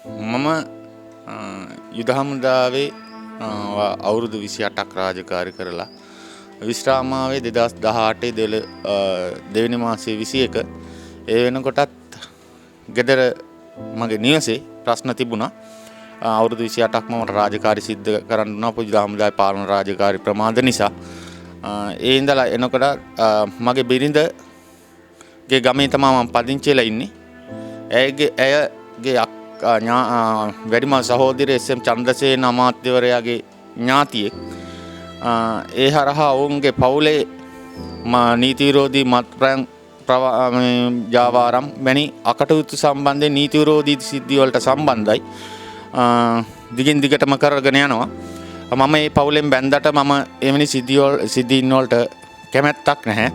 මම යුද හමුදාවේ අවුරුදු 28ක් රාජකාරී කරලා විශ්‍රාමාවේ 2018 දෙවෙනි මාසයේ 21 ඒ වෙනකොටත් ගෙදර මගේ නිවසේ ප්‍රශ්න තිබුණා. අවුරුදු 28ක් මම රාජකාරී සිද්ධ කරන්න උනා යුද හමුදාවේ පාලන රාජකාරී ප්‍රමාද නිසා. ඒ ඉඳලා එනකොට මගේ බිරිඳගේ ගමේ තමයි මම පදිංචි වෙලා ඉන්නේ. ඇයගේ වැඩිමල් සහෝදරය එස්.එම්. චන්ද්‍රසේන අමාත්‍යවරයාගේ ඥාතියෙක්. ඒ හරහා ඔවුන්ගේ පවුලේ නීති විරෝධී මත්පැන් ජාවාරම් වැනි අකටයුතු සම්බන්ධයෙන් නීති විරෝධී සිද්ධි වලට සම්බන්ධයි. දිගින් දිගටම කරගෙන යනවා. මම මේ පවුලෙන් බැන්දට මම එවැනි සිද්ධීන් වලට කැමැත්තක් නැහැ.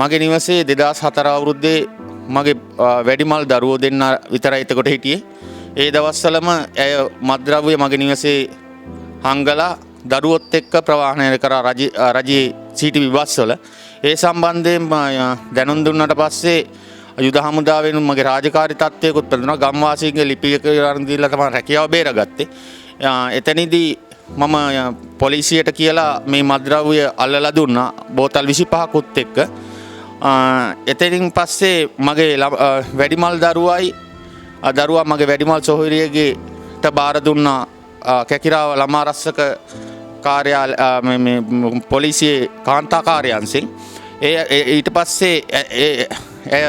මගේ නිවසේ 2004 අවුරුද්දේ මගේ වැඩිමල් දරුවෝ දෙන්න විතරයි එතකොට හිටියේ. ඒ දවස්වලම ඇය මත්ද්‍රව්‍ය මගේ නිවසේ හංගලා දරුවොත් එක්ක ප්‍රවාහනය කරා රජයේ සීටි විබස්වල. ඒ සම්බන්ධයෙන් දැනුම් දුන්නට පස්සේ යුද හමුදාවෙන් මගේ රාජකාරී තත්ත්වයකුත් පෙළුණා. ගම්වාසීන්ගේ ලිපියක අරන් දීලා තමයි රැකියාව බේරගත්තේ. එතනදී මම පොලිසියට කියලා මේ මත්ද්‍රව්‍ය අල්ලලා දුන්නා බෝතල් 25කුත් එක්ක. එතනින් පස්සේ මගේ වැඩිමල් දරුවා මගේ වැඩිමල් සොහොයුරියගේට බාර දුන්නා කැකිරාව ළමාරස්සක කාර්යාල පොලිසියේ කාන්තා කාර්යාංශයෙන්. ඊට පස්සේ එය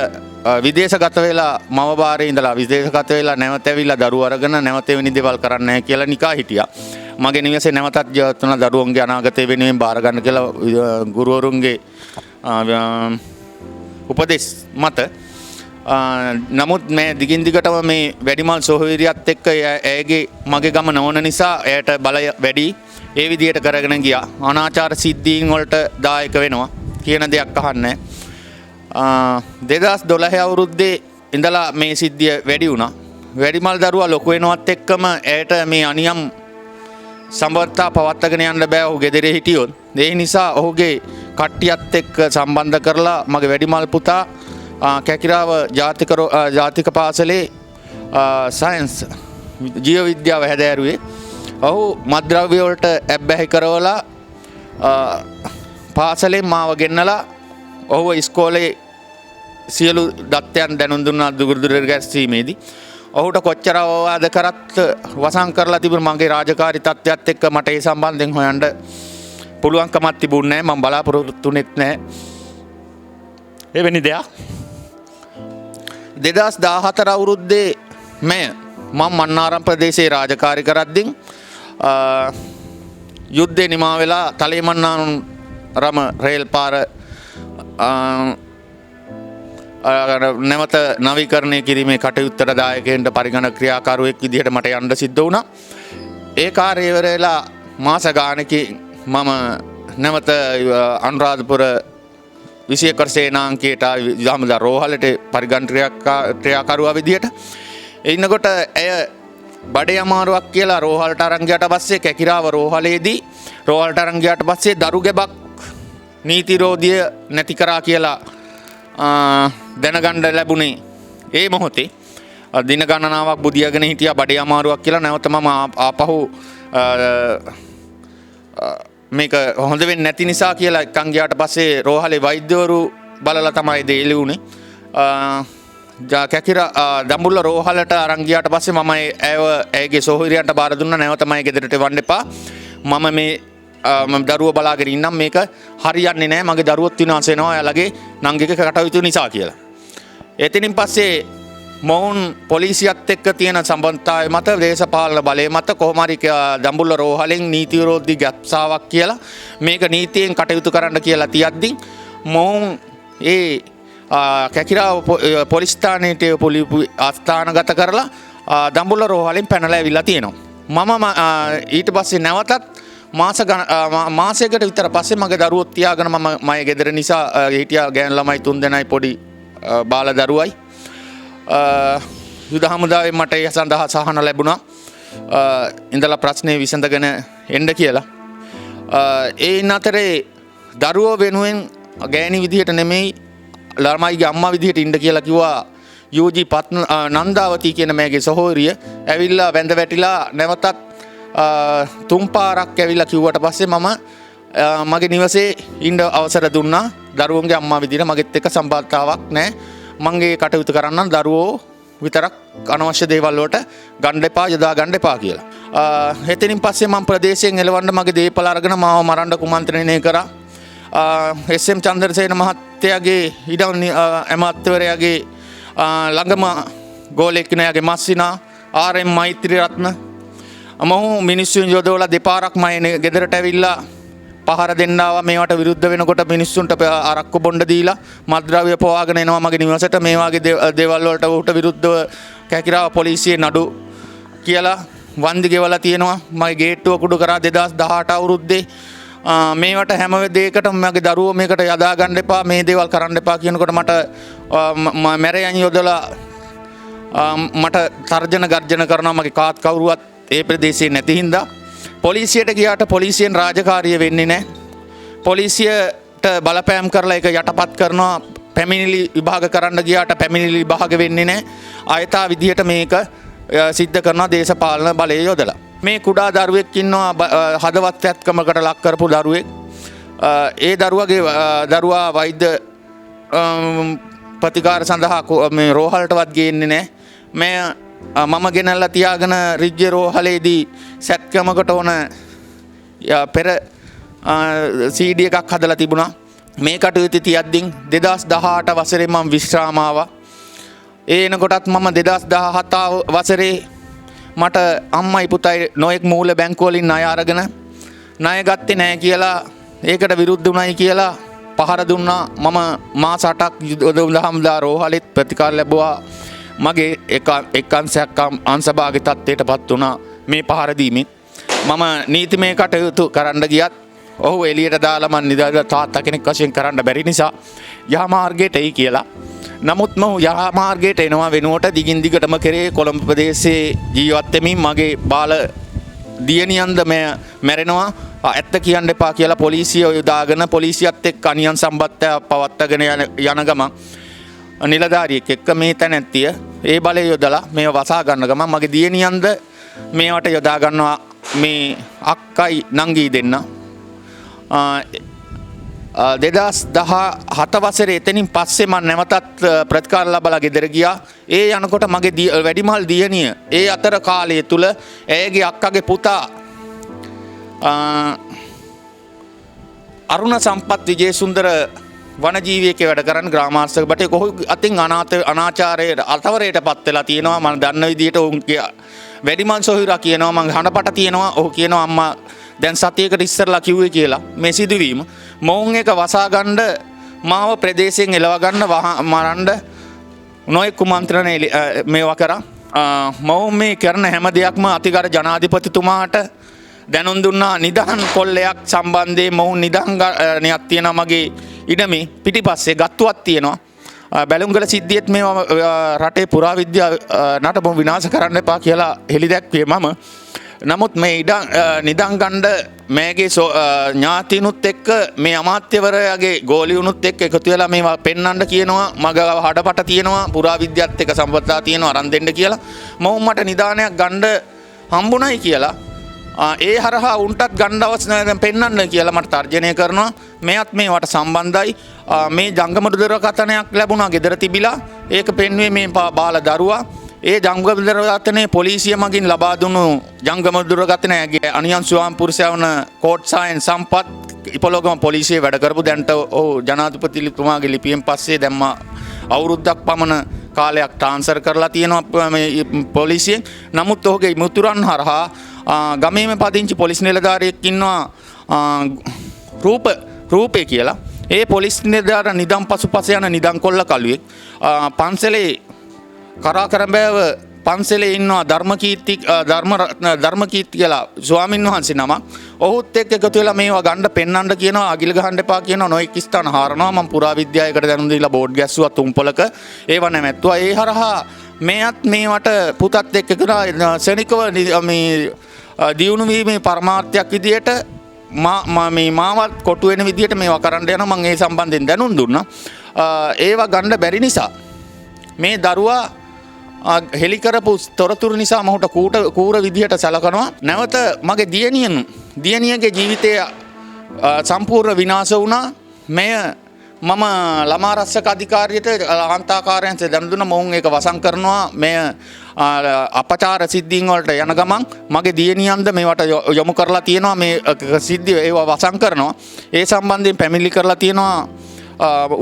විදේශගත වෙලා මව බාරේ ඉඳලා විදේශගත වෙලා නැවත ඇවිල්ලා දරුවෝ අරගෙන නැවත වෙනි දේවල් කරන්නේ නැහැ කියලා නිකා හිටියා. මගේ නිවසේ නැවතත් ජීවත් වුණා දරුවන්ගේ අනාගතය වෙනුවෙන් බාර ගන්න කියලා ගුරුවරුන්ගේ උපදෙස් මත. නමුත් මේ දිගින් දිගටම මේ වැඩිමල් සොහොයුරියත් එක්ක ඇයගේ මගේ ගම නොවන නිසා ඇයට බලය වැඩි. ඒ විදිහට කරගෙන ගියා. අනාචාර සිද්ධීන් වලට දායක වෙනවා කියන දෙයක් අහන්නේ. 2012 අවුරුද්දේ ඉඳලා මේ සිද්ධිය වැඩි වුණා. වැඩිමල් දරුවා ලොකු වෙනවත් එක්කම ඇයට මේ අනියම් සම්බන්ධතා පවත්වාගෙන යන්න බෑ. ඔහු ගෙදරේ හිටියොත්. ඒ නිසා ඔහුගේ කට්ටියත් එක්ක සම්බන්ධ කරලා මගේ වැඩිමල් පුතා කැකිරාව ජාතික පාසලේ සයන්ස් ජීව විද්‍යාව හැදෑරුවේ. ඔහු මත්ද්‍රව්‍ය වලට ඇබ්බැහි කරවලා පාසලෙන් මාව ගෙන්නලා ඔහුව ඉස්කෝලේ සියලු දත්තයන් දැනුම් දුන්නා දුරදුර ගැස්සීමේදී. ඔහුට කොච්චර අවවාද කරත් වසන් කරලා තිබුණ මගේ රාජකාරී තත්ත්වයත් එක්ක මට ඒ සම්බන්ධයෙන් හොයන්න පුළුවන්කමක් තිබුණේ නැහැ. මම බලාපොරොත්තුුනෙත් නැහැ එවැනි දෙයක්. 2014 අවුරුද්දේ මම මන්නාරම් ප්‍රදේශයේ රාජකාරී කරද්දී යුද්ධේ නිමා වෙලා තලේමන්නාරම රේල් පාර නැවත නවීකරණය කිරීමේ කටයුත්තට දායකයන්ට පරිගණක ක්‍රියාකාරුවෙක් විදිහට මට යන්න සිද්ධ වුණා. ඒ කාර්යය ඉවරලා මාස ගානකින් මම නැවත අනුරාධපුර 21 සේනාංකයට යහමදා රෝහලට පරිගණක ක්‍රියාකාරුවා විදිහට ඉන්නකොට ඇය බඩේ අමාරුවක් කියලා රෝහලට අරන් ගියාට පස්සේ කැකිරාව රෝහලේදී රෝහලට අරන් ගියාට පස්සේ දරු ගැබක් නීති විරෝධිය නැති කරා කියලා දැනගන්න ලැබුණේ. ඒ මොහොතේ දින ගණනාවක් බුදියාගෙන හිටියා බඩේ අමාරුවක් කියලා. නැවත මම ආපහු මේක හොඳ වෙන්නේ නැති නිසා කියලා එකන් ගියාට පස්සේ රෝහලේ වෛද්‍යවරු බලලා තමයි දෙලි උනේ. දඹුල්ල රෝහලට අරන් ගියාට පස්සේ මම ඇයගේ සොහොයුරියන්ට බාර දුන්නා නැවත මම ගෙදරට එවන්න එපා. මම දරුවෝ බලාගෙන ඉන්නම් මේක හරියන්නේ නැහැ. මගේ දරුවොත් විනාශ වෙනවා එයාලගේ නංගික කටයුතු නිසා කියලා. එතනින් පස්සේ මොවුන් පොලිසියත් එක්ක තියෙන සම්බන්ධතාවය මත දේශපාලන බලය මත කොහොම හරි දඹුල්ල රෝහලෙන් නීති විරෝධී ගැප්සාවක් කියලා මේක නීතියෙන් කටයුතු කරන්න කියලා තියද්දී මොවුන් කැකිරාව පොලිස් ස්ථානයට ආස්ථානගත කරලා දඹුල්ල රෝහලෙන් පැනලා ඇවිල්ලා තියෙනවා. මම ඊට පස්සේ නැවතත් මාසයකට විතර පස්සේ මගේ දරුවොත් තියාගෙන මම ගෙදර නිසා හිටියා. ගෑනු ළමයි 3 දෙනයි පොඩි බාල දරුවයි. යුද හමුදාවෙන් මට ඒ සඳහා සහන ලැබුණා ඉඳලා ප්‍රශ්නේ විසඳගෙන එන්න කියලා. ඒ අතරේ දරුවෝ වෙනුවෙන් ගෑණි විදිහට නෙමෙයි ළමයිගේ අම්මා විදිහට ඉන්න කියලා කිව්වා යූජී නන්දාවතී කියන මේගේ සහෝදරිය ඇවිල්ලා වැඳ වැටිලා නැවතත් තුන් පාරක් ඇවිල්ලා කිව්වට පස්සේ මම මගේ නිවසේ ඉන්න අවසර දුන්නා. දරුවන්ගේ අම්මා විදිහට මගෙත් එක්ක සම්බන්ධතාවක් නැහැ. මගේ කටයුතු කරන්න දරුවෝ විතරක් අනවශ්‍ය දේවල් වලට ගන්න එපා, යොදා ගන්න එපා කියලා. එතනින් පස්සේ මම ප්‍රදේශයෙන් එලවන්න මගේ දේපල අරගෙන මාව මරන්න කුමන්ත්‍රණය කරා. එස්.එම්. චන්ද්‍රසේන මහත්තයාගේ ඉඩම් ඇමතිවරයාගේ ළඟම ගෝලෙක් කෙනාගේ මස්සිනා ආර්.එම්. මෛත්‍රී රත්න මොහු මිනිස්සුන් යොදවලා දෙපාරක් මම ගෙදරට ඇවිල්ලා පහර දෙන්න ආවා. මේවට විරුද්ධ වෙනකොට මිනිස්සුන්ට අරක්කු බොණ්ඩ දීලා මත්ද්‍රව්‍ය පවාගෙන එනවා මගේ නිවසට. මේ වගේ දේවල් වලට ඌට විරුද්ධව කැකිරාව පොලිසියේ නඩු කියලා වන්දි ගෙවලා තියෙනවා. මගේ ගේට්ටුව කුඩු කරා 2018 අවුරුද්දේ. මේවට හැම දෙයකටම මගේ දරුවෝ මේකට යදා ගන්න එපා, මේ දේවල් කරන්න එපා කියනකොට මට මැරයන් යොදලා මට තර්ජන ගර්ජන කරනවා. මගේ කාත් කවුරුවත් ඒ ප්‍රදේශයේ නැති හින්දා පොලිසියට ගියාට පොලිසියෙන් රාජකාරිය වෙන්නේ නැහැ. පොලිසියට බලපෑම් කරලා ඒක යටපත් කරනවා. පැමිණිලි විභාග කරන්න ගියාට පැමිණිලි විභාග වෙන්නේ නැහැ. ආයතා විදියට මේක සිද්ධ කරනවා දේශපාලන බලය යොදලා. මේ කුඩා දරුවෙක් ඉන්නවා හදවත් ඇත්කමකට ලක් කරපු දරුවෙක්. ඒ දරුවා වෛද්‍ය ප්‍රතිකාර සඳහා මේ රෝහලටවත් ගේන්නේ නැහැ. මම ගෙනල්ලා තියාගෙන රිජ්ජේ රෝහලේදී සැත්කමකට ඕන පෙර CD එකක් හදලා තිබුණා. මේ කටයුතු තියද්දී 2018 වසරේ මම විශ්‍රාම ආවා. ඒ එනකොටත් මම 2017 වසරේ මට අම්මයි පුතයි නොයෙක් මූල බැංකු වලින් ණය අරගෙන ණය ගත්තේ නැහැ කියලා ඒකට විරුද්ධ වුණයි කියලා පහර දුන්නා. මම මාස 8ක් යොදවුම්දහම්දා රෝහලෙත් ප්‍රතිකාර ලැබුවා. මගේ එක් අංශයක් අංශභාගී තත්ත්වයටපත් වුණා මේ පහර දීමෙන්. මම නීතිමය කටයුතු කරන්න ගියත් ඔහු එළියට දාලා මන් නිදාලා තාත්තා කෙනෙක් වශයෙන් කරන්න බැරි නිසා යහ මාර්ගයට එයි කියලා. නමුත් මම යහ මාර්ගයට එනවා වෙනුවට දිගින් දිගටම කරේ කොළඹ ප්‍රදේශයේ ජීවත් වෙමින් මගේ බාල දියණියන්ද මැරෙනවා ඇත්ත කියන්න එපා කියලා පොලිසිය යොදාගෙන පොලිසියත් එක්ක අනියම් සම්බන්ධය පවත්වාගෙන යන ගමන් නිලධාරියෙක් එක්ක මේ තැනැත්තිය ඒ බලය යොදලා මේව වසා ගන්න ගමන් මගේ දියණියන්ද මේවට යොදා ගන්නවා. මේ අක්කයි නංගී දෙන්න 2017 වසරේ එතනින් පස්සේ මම නැවතත් ප්‍රතිකාර ලබලා ගෙදර ගියා. ඒ යනකොට මගේ වැඩිමහල් දියණිය ඒ අතර කාලය තුල ඇයගේ අක්කගේ පුතා අරුණ සම්පත් විජේසුන්දර වනජීවියක වැඩ කරන ග්‍රාමාර්ථක බටේ කොහොම අතින් අනාචාරයට අතවරයටපත් වෙලා තියෙනවා. මම දන්න විදිහට උන්ගේ වැඩිමල් සොහිරා කියනවා මං හඬපට තියෙනවා. ඔහු කියනවා අම්මා දැන් සතියකට ඉස්සරලා කිව්වේ කියලා මේ සිදුවීම. මොවුන් එක වසා ගන්න මාව ප්‍රදේශයෙන් එලව ගන්න මරන්න නොයෙක් කුමන්ත්‍රණ මේවා කරා. මොවුන් මේ කරන හැම දෙයක්ම අතිගර ජනාධිපතිතුමාට දැනුම් දුන්නා. නිදහන් කොල්ලයක් සම්බන්ධයෙන් මොවුන් නිදහනයක් තියෙනවා මගේ ඉඩමේ පිටිපස්සේ ගත්තුවක් තියෙනවා. බැලුම්ගල සිද්ධියත් මේවා රටේ පුරාවිද්‍යා නටබුන් විනාශ කරන්න එපා කියලා හෙළිදැක්වේ මම. නමුත් මේ නිදන් ගණ්ඩ මේගේ ඥාතිනුත් එක්ක මේ අමාත්‍යවරයාගේ ගෝලියුනුත් එක්ක එකතු වෙලා මේවා පෙන්වන්න කියනවා. මග හඩපට තියෙනවා පුරාවිද්‍යාත් එක්ක සම්බන්ධතා තියෙනවා අරන් දෙන්න කියලා. මොවුන් මට නිදානයක් ගන්න හම්බුණයි කියලා ඒ හරහා උන්ටත් ගන්න අවශ්‍ය පෙන්වන්න කියලා මට තර්ජනය කරනවා. මෙයත් මේවට සම්බන්ධයි. මේ ජංගම දුරකථනයක් ලැබුණා ගෙදර තිබිලා. ඒක පෙන්වුවේ මේ බාල දරුවා. ඒ ජංගම දුරකථනයේ පොලිසිය මගින් ලබා දුන්නු ජංගම දුරකථනයේ අනියම් ස්වාම්පුරුෂයා වන කෝට්සායන් සම්පත් ඉපලෝගම පොලිසියේ වැඩ කරපු දැන්ට ඔහු ජනාධිපතිතුමාගේ ලිපියෙන් පස්සේ දැම්ම අවුරුද්දක් පමණ කාලයක් ට්‍රාන්ස්ෆර් කරලා තියෙනවා මේ පොලිසියෙන්. නමුත් ඔහුගේ මුතුරන් හරහා ගමේම පදිංචි පොලිස් නිලධාරියෙක් ඉන්නවා රූපේ කියලා. ඒ පොලිස් නිලධාරියා නිදම් පසුපස යන නිදම් කොල්ල කළුවෙක්. පන්සලේ කරාකරඹෑව පන්සලේ ඉන්නවා ධර්මකීර්ති කියලා ස්වාමින් වහන්සේ නම. ඔහුත් එක්ක එකතු වෙලා මේවා ගන්න පෙන්වන්න කියනවා. අගිල ගහන්න එපා කියනවා. නොයෙක් ස්ථාන හරනවා. මම පුරාවිද්‍යාවයකට දැනුම් දීලා බෝඩ් ගැස්සුවා තුම්පලක. ඒව නැමැත්තුවා. ඒ හරහා මේත් මේවට පුතත් එක්ක කරා සෙනිකව මේ දියුණු වීමේ පරමාර්ථයක් විදියට මාවත් කොටු වෙන විදියට මේවා කරන්න යනවා. මම ඒ සම්බන්ධයෙන් දැනුම් දුන්නා. ඒවා ගන්න බැරි නිසා මේ දරුවා හෙළි කරපු තොරතුරු නිසා මහුට කූර විදිහට සැලකනවා. නැවත මගේ දියණියගේ ජීවිතය සම්පූර්ණ විනාශ වුණා. මෙය මම ළමා රක්ෂක අධිකාරියට කාන්තාකාරයන්ට දැනුම් දුන්නා. මොවුන් ඒක වසන් කරනවා. මෙය අපචාර සිද්ධීන් වලට යන ගමන් මගේ දියණියන්ද මේවට යොමු කරලා තියෙනවා. මේ සිද්ධි ඒවා වසන් කරනවා. ඒ සම්බන්ධයෙන් පැමිණිලි කරලා තියෙනවා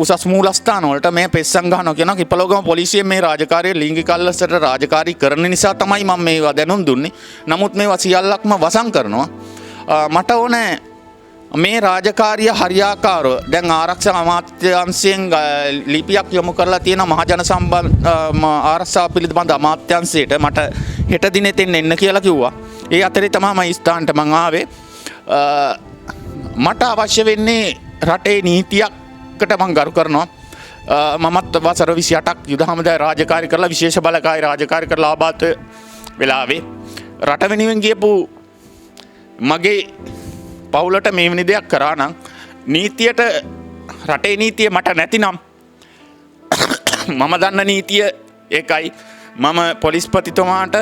උසස් මූලස්ථාන වලට. මේ පෙස්සන් ගහනවා කියනවා. කිපලෝගම පොලිසියෙන් මේ රාජකාරිය ලිංගික අල්ලසට රාජකාරී කරන නිසා තමයි මම මේවා දැනුම් දුන්නේ. නමුත් මේවා සියල්ලක්ම වසන් කරනවා. මට ඕනේ මේ රාජකාරිය හරියාකාරව දැන් ආරක්ෂක අමාත්‍යාංශයෙන් ලිපියක් යොමු කරලා තියෙන මහජන ආරක්ෂාව පිළිබඳ අමාත්‍යාංශයට මට හෙට දිනේ එන්න කියලා කිව්වා. ඒ අතරේ තමයි මම ස්ථානට මං ආවේ. මට අවශ්‍ය වෙන්නේ රටේ නීතියකට මං ගරු කරනවා. මමත් වසර 28ක් යුද හමුදාවේ රාජකාරී කරලා විශේෂ බලකාරී රාජකාරී කරලා ආබාධ වෙලාවේ රට වෙනුවෙන් ගියපු මගේ පවුලට මෙවැනි දෙයක් කරා නම් නීතියට රටේ නීතිය මට නැතිනම් මම දන්න නීතිය ඒකයි. මම පොලිස්පතිතුමාට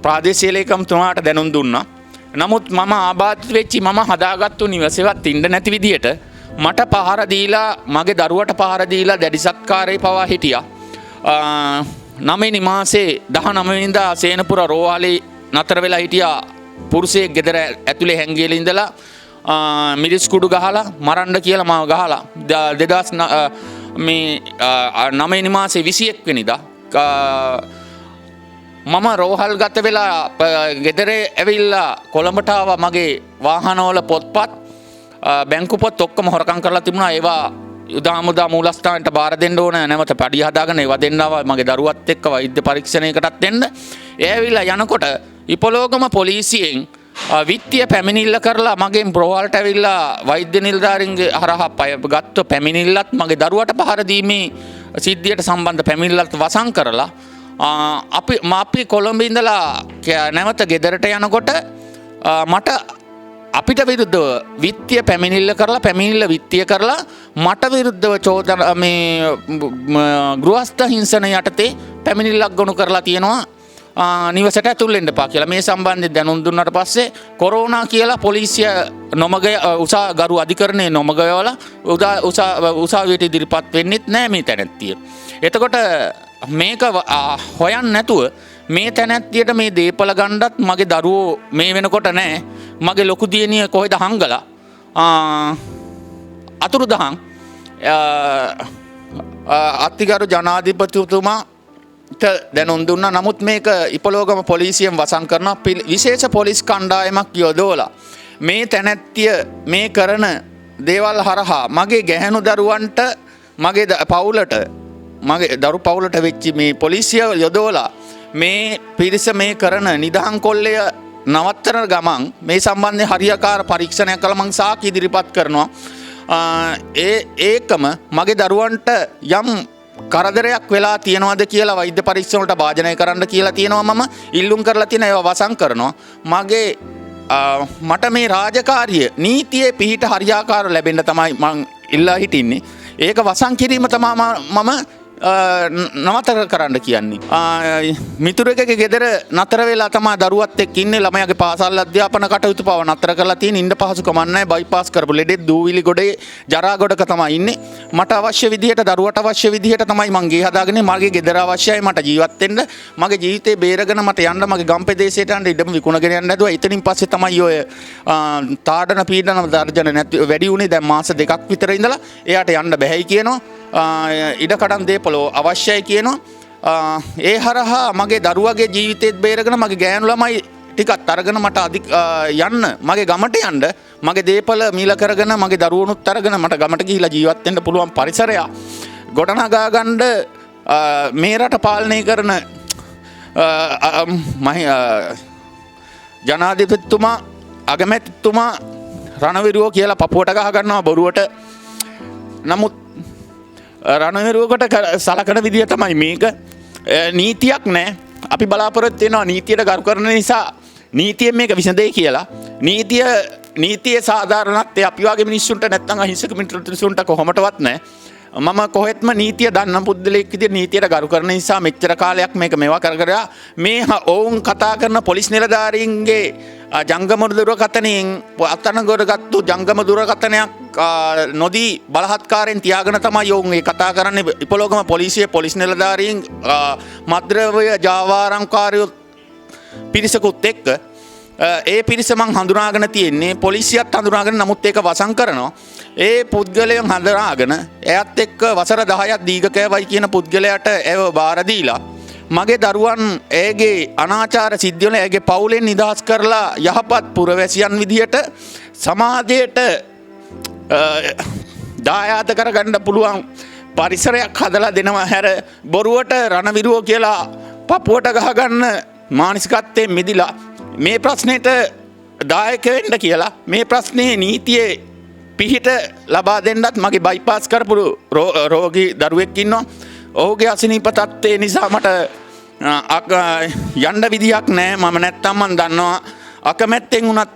ප්‍රාදේශීය ලේකම්තුමාට දැනුම් දුන්නා. නමුත් මම ආබාධිත වෙච්චි මම හදාගත්තු නිවසේවත් ඉන්න නැති විදියට මට පහර දීලා මගේ දරුවට පහර දීලා දැඩි සත්කාරේ පවා හිටියා. 9 මාසේ 19 වෙනිදා සේනපුර රෝහලේ නතර වෙලා හිටියා පුරුෂයෙක් ගෙදර ඇතුලේ හැංගිලා ඉඳලා මිරිස් කුඩු ගහලා මරන්න කියලා මාව ගහලා 2009 මාසේ 21 වෙනිදා මම රෝහල් ගත වෙලා ගෙදර ඇවිල්ලා කොළඹට ආවා. මගේ වාහනවල පොත්පත් බැංකු පොත් ඔක්කොම හොරකම් කරලා තිබුණා. ඒවා යුද හමුදා මූලස්ථානට බාර දෙන්න ඕන. නැවත පඩිය හදාගෙන ඒවා දෙන්නවා මගේ දරුවත් එක්ක වෛද්‍ය පරීක්ෂණයකටත් දෙන්න. ඒ ඇවිල්ලා යනකොට ඉපලෝගම පොලිසියෙන් විත්තිය පැමිණිල්ල කරලා මගෙන් රෝහලට ඇවිල්ලා වෛද්‍ය නිලධාරීන්ගේ හරහා ගත්ත පැමිණිල්ලත් මගේ දරුවට පහර දීමේ සිද්ධියට සම්බන්ධ පැමිණිල්ලත් වසන් කරලා අපි කොළඹ ඉඳලා නැවත ගෙදරට යනකොට මට අපිට විරුද්ධව විත්තිය පැමිණිල්ල කරලා පැමිණිල්ල විත්තිය කරලා මට විරුද්ධව චෝදන මේ ගෘහස්ත හිංසන යටතේ පැමිණිල්ලක් ගොනු කරලා තියෙනවා. නිවසට ඇතුල් වෙන්න එපා කියලා. මේ සම්බන්ධයෙන් දැනුම් දුන්නාට පස්සේ කොරෝනා කියලා පොලිසිය නොමග ගරු අධිකරණයේ නොමග යවලා උසාවියට ඉදිරිපත් වෙන්නෙත් නෑ මේ තැනැත්තිය. එතකොට මේක හොයන්න නැතුව මේ තැනැත්තියට මේ දීපල ගණ්ඩත් මගේ දරුවෝ මේ වෙනකොට නෑ. මගේ ලොකු දියණිය කොහෙද හංගලා අතුරුදහන් අතිගරු ජනාධිපතිතුමා දැනුම් දුන්නා. නමුත් මේක ඉපලෝගම පොලිසියෙන් වසන් කරන විශේෂ පොලිස් කණ්ඩායමක් යොදවලා මේ තැනැත්තිය මේ කරන දේවල් හරහා මගේ ගැහැණු දරුවන්ට මගේ පවුලට මගේ දරු පවුලට වෙච්චි මේ පොලිසිය යොදවලා මේ පිරිස මේ කරන නිදහන් කොල්ලය නවත්තන ගමන් මේ සම්බන්ධයෙන් හරියාකාර පරීක්ෂණයක් කළා. මං සාක්ෂි ඉදිරිපත් කරනවා. ඒකම මගේ දරුවන්ට යම් කරදරයක් වෙලා තියෙනවද කියලා වෛද්‍ය පරීක්ෂණ වලට භාජනය කරන්න කියලා තියෙනවා. මම ඉල්ලුම් කරලා තියෙන ඒවා වසන් කරනවා. මට මේ රාජකාරිය නීතියේ පිහිට හරියාකාර ලැබෙන්න තමයි මං ඉල්ලා හිටින්නේ. ඒක වසන් කිරීම තමයි මම නවතර කරන්න කියන්නේ. මිතුරෙකුගේ ගෙදර නතර වෙලා තමයි දරුවත් එක්ක ඉන්නේ. ළමයාගේ පාසල් අධ්‍යාපන කටයුතු පව නතර කරලා තියෙන. ඉන්න පහසුකමක් නැහැ. බයිපාස් කරපු ලෙඩෙක් දූවිලි ගොඩේ ජරා ගොඩක තමයි ඉන්නේ. මට අවශ්‍ය විදිහට දරුවට අවශ්‍ය විදිහට තමයි මං ගේ හදාගෙන මගේ ගෙදර අවශ්‍යයි මට ජීවත් වෙන්න. මගේ ජීවිතේ බේරගෙන මට යන්න මගේ ගම් ප්‍රදේශයට යන්න ඉඩම විකුණගෙන යන්න හැදුවා. එතනින් පස්සේ තමයි ඔය තාඩන පීඩන දර්ජන නැති වැඩි උනේ. දැන් මාස 2ක් විතර ඉඳලා එයාට යන්න බැහැයි කියනවා. ඉඩකඩම් දේපලෝ අවශ්‍යයි කියනවා. ඒ හරහා මගේ දරුවගේ ජීවිතේත් බේරගෙන මගේ ගෑනු ළමයි ටිකත් අරගෙන මට යන්න මගේ ගමට යන්න මගේ දේපල මීල කරගෙන මගේ දරුවනුත් අරගෙන මට ගමට ගිහිලා ජීවත් වෙන්න පුළුවන් පරිසරයක් ගොඩනගා ගන්න මේ රට පාලනය කරන ජනාධිපතිතුමා අගමැතිතුමා රණවිරුවෝ කියලා පපුවට ගහ ගන්නවා බොරුවට. නමුත් රණවිරුවකට සලකන විදිය තමයි මේක. නීතියක් නෑ. අපි බලාපොරොත්තු වෙනවා නීතියට ගරු කරන නිසා නීතියෙන් මේක විසඳෙයි කියලා. නීතියේ සාධාරණත්වය අපි වගේ මිනිස්සුන්ට නැත්නම් අහිංසක මිනිස්සුන්ට කොහොමටවත් නෑ. මම කොහෙත්ම නීතිය දන්න පුද්ගලෙක් විදිහට නීතියට ගරු කරන නිසා මෙච්චර කාලයක් මේක මේවා කර මේ ඔවුන් කතා කරන පොලිස් නිලධාරීන්ගේ ජංගම දුරකථනයෙන් අත්අඩංගුවට ගත්තු ජංගම දුරකථනයක් නොදී බලහත්කාරයෙන් තියාගෙන තමයි ඔවුන් ඒ කතා කරන්නේ. ඉපලෝගම පොලිසිය පොලිස් නිලධාරීන් මද්ද්‍රව්‍ය ජාවාරම්කාරයෝ පිරිසකුත් එක්ක ඒ පිරිස මං හඳුනාගෙන තියෙන්නේ පොලිසියත් හඳුනාගෙන නමුත් ඒක වසන් කරනවා. ඒ පුද්ගලයන් හඳුනාගෙන එයත් එක්ක වසර 10ක් දීඝ කෑවයි කියන පුද්ගලයාට ඒව බාර දීලා මගේ දරුවන් ඇගේ අනාචාර සිද්ධිවල ඇගේ පවුලෙන් නිදහස් කරලා යහපත් පුරවැසියන් විදියට සමාජයට දායාද කරගන්න පුළුවන් පරිසරයක් හදලා දෙනවා හැර බොරුවට රණවිරුවෝ කියලා පපුවට ගහගන්න මානසිකත්වයෙන් මිදිලා මේ ප්‍රශ්නෙට දායක වෙන්න කියලා මේ ප්‍රශ්නේ නීතියේ පිහිට ලබා දෙන්නත් මගේ බයිපාස් කරපු රෝගී දරුවෙක් ඉන්නවා. ඔහුගේ අසනීප තත්ත්වය නිසා මට යන්න විදියක් නැහැ. මම නැත්තම් මන් දන්නවා අකමැත්තෙන් වුණත්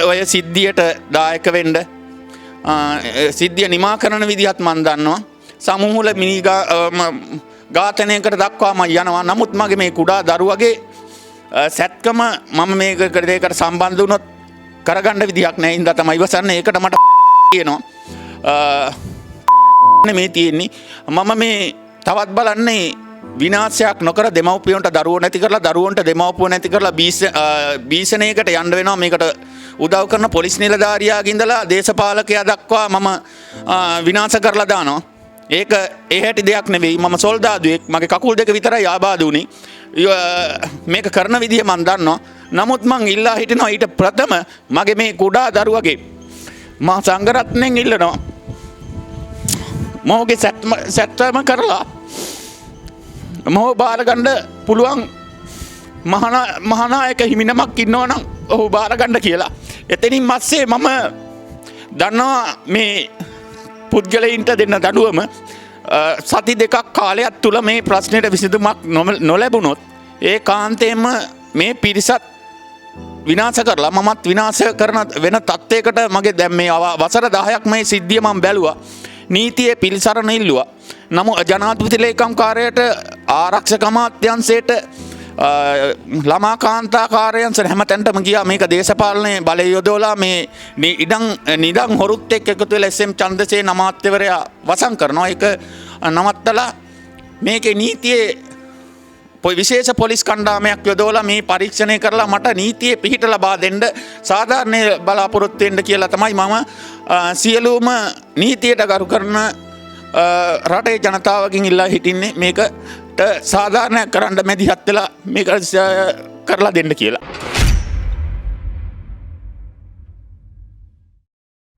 ඔය සිද්ධියට දායක වෙන්න සිද්ධිය නිමා කරන විදිහත් මන් දන්නවා. සමූහල ඝාතනයකට දක්වා මම යනවා. නමුත් මගේ මේ කුඩා දරුවගේ සැත්කම මම මේකට සම්බන්ධ වුණොත් කරගන්න විදියක් නැහැ. ඉඳලා තමයි ඉවසන්නේ. ඒකට මට කියනවා මේ තියෙන්නේ. මම මේ තවත් බලන්නේ විනාශයක් නොකර දෙමව්පියන්ට දරුවෝ නැති කරලා දරුවන්ට දෙමව්පියෝ නැති කරලා භීෂණයකට යන්න වෙනවා. මේකට උදව් කරන පොලිස් නිලධාරියාගේ ඉඳලා දේශපාලකයා දක්වා මම විනාශ කරලා දානවා. ඒක ඒ හැටි දෙයක් නෙවෙයි. මම සොල්දාදුවෙක්. මගේ කකුල් දෙක විතරයි ආබාධ වුණේ. මේක කරන විදිය මන් දන්නවා. නමුත් මං ඉල්ලා හිටිනවා ඊට ප්‍රථම මගේ මේ කුඩා දරුවගේ මා සංඝරත්නයෙන් ඉල්ලනවා මොහුගේ සැත්වම කරලා මොහු බාරගන්න පුළුවන් මහානායක හිමිනමක් ඉන්නවනම් ඔහු බාරගන්න කියලා. එතනින් මස්සේ මම දන්නවා මේ පුද්ගලයින්ට දෙන්න දඩුවම සති දෙකක් කාලයක් තුළ මේ ප්‍රශ්නයට විසඳුමක් නොලැබුණොත් ඒ කාන්තේම මේ පිරිසත් විනාශ කරලා මමත් විනාශ කරන වෙන තත්ත්වයකට මගේ දැන් මේ වසර 10ක් මේ සිද්ධිය මම බැලුවා. නීතියේ පිළිසරණ ඉල්ලුවා. නමුත් ජනාධිපති ලේකම් කාර්යයට ආරක්ෂක අමාත්‍යාංශයට ළමා කාන්තා කාර්යාංශ හැමතැනටම ගියා. මේක දේශපාලනයේ බලය යොදවලා මේ නිදන් හොරුත් එක්ක එකතු වෙලා එස්.එම්. චන්ද්‍රසේන අමාත්‍යවරයා වසන් කරනවා. ඒක නවත්තලා මේකේ නීතියේ විශේෂ පොලිස් කණ්ඩායමක් යොදවලා මේ පරීක්ෂණය කරලා මට නීතියේ පිහිට ලබා දෙන්න සාධාරණ බලාපොරොත්තු වෙන්න කියලා තමයි මම සියලුම නීතියට ගරු කරන රටේ ජනතාවගෙන් ඉල්ලා හිටින්නේ මේකට සාධාරණයක් කරන්න මැදිහත් වෙලා මේක කරලා දෙන්න කියලා.